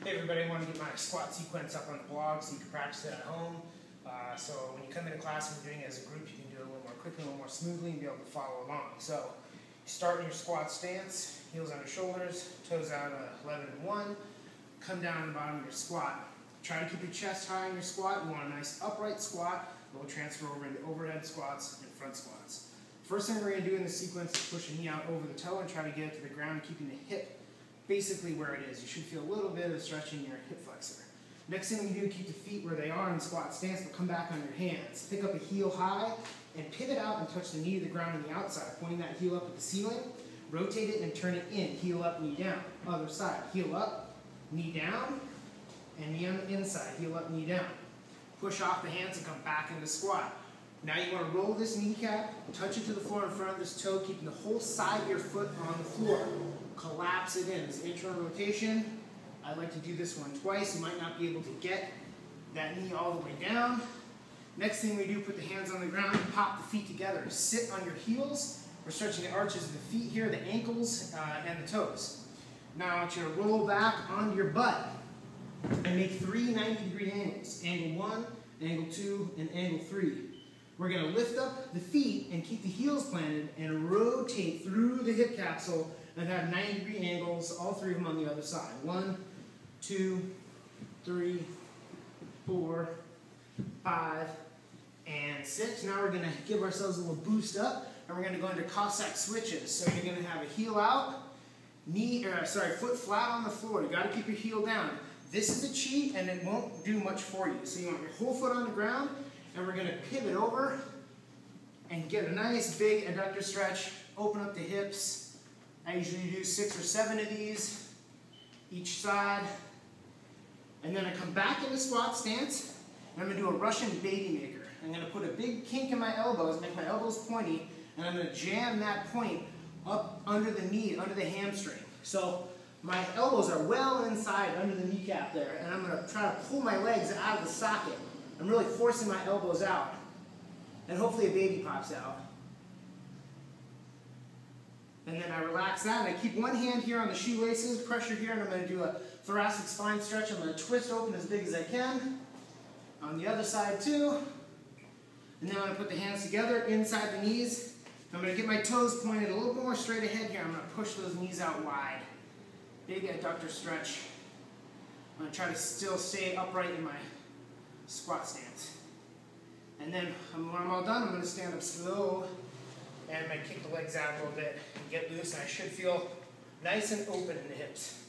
Hey everybody, I want to get my squat sequence up on the blog so you can practice it at home. So when you come into class and you're doing it as a group, you can do it a little more quickly, a little more smoothly, and be able to follow along. So you start in your squat stance, heels under shoulders, toes out 11 and 1. Come down to the bottom of your squat. Try to keep your chest high in your squat. You want a nice upright squat that will transfer over into overhead squats and front squats. First thing we're going to do in this sequence is push the knee out over the toe and try to get it to the ground, keeping the hip basically where it is. You should feel a little bit of stretch in your hip flexor. Next thing you do, keep the feet where they are in squat stance, but come back on your hands. Pick up a heel high and pivot out and touch the knee to the ground on the outside, pointing that heel up at the ceiling. Rotate it and turn it in. Heel up, knee down. Other side. Heel up, knee down, and knee on the inside. Heel up, knee down. Push off the hands and come back into squat. Now you want to roll this kneecap, touch it to the floor in front of this toe, keeping the whole side of your foot on the floor. Collapse it in. This internal rotation. I like to do this one twice. You might not be able to get that knee all the way down. Next thing we do, put the hands on the ground, pop the feet together. Sit on your heels. We're stretching the arches of the feet here, the ankles, and the toes. Now I want you to roll back onto your butt and make 3 90-degree angles. Angle 1, angle 2, and angle 3. We're going to lift up the feet and keep the heels planted and rotate through the hip capsule and have 90-degree angles, all 3 of them on the other side. 1, 2, 3, 4, 5, and 6. Now we're going to give ourselves a little boost up, and we're going to go into Cossack switches. So you're going to have a heel out, foot flat on the floor. You got to keep your heel down. This is a cheat, and it won't do much for you. So you want your whole foot on the ground, and we're going to pivot over and get a nice big adductor stretch. Open up the hips. I usually do 6 or 7 of these each side. And then I come back into squat stance, and I'm going to do a Russian baby maker. I'm going to put a big kink in my elbows, make my elbows pointy, and I'm going to jam that point up under the knee, under the hamstring. So my elbows are well inside under the kneecap there, and I'm going to try to pull my legs out of the socket. I'm really forcing my elbows out, and hopefully a baby pops out. And then I relax that, and I keep one hand here on the shoelaces, pressure here, and I'm going to do a thoracic spine stretch. I'm going to twist open as big as I can. On the other side too. And then I'm going to put the hands together inside the knees. I'm going to get my toes pointed a little bit more straight ahead here. I'm going to push those knees out wide. Big adductor stretch. I'm going to try to still stay upright in my squat stance. And then when I'm all done, I'm going to stand up slow. And I might kick the legs out a little bit and get loose, and I should feel nice and open in the hips.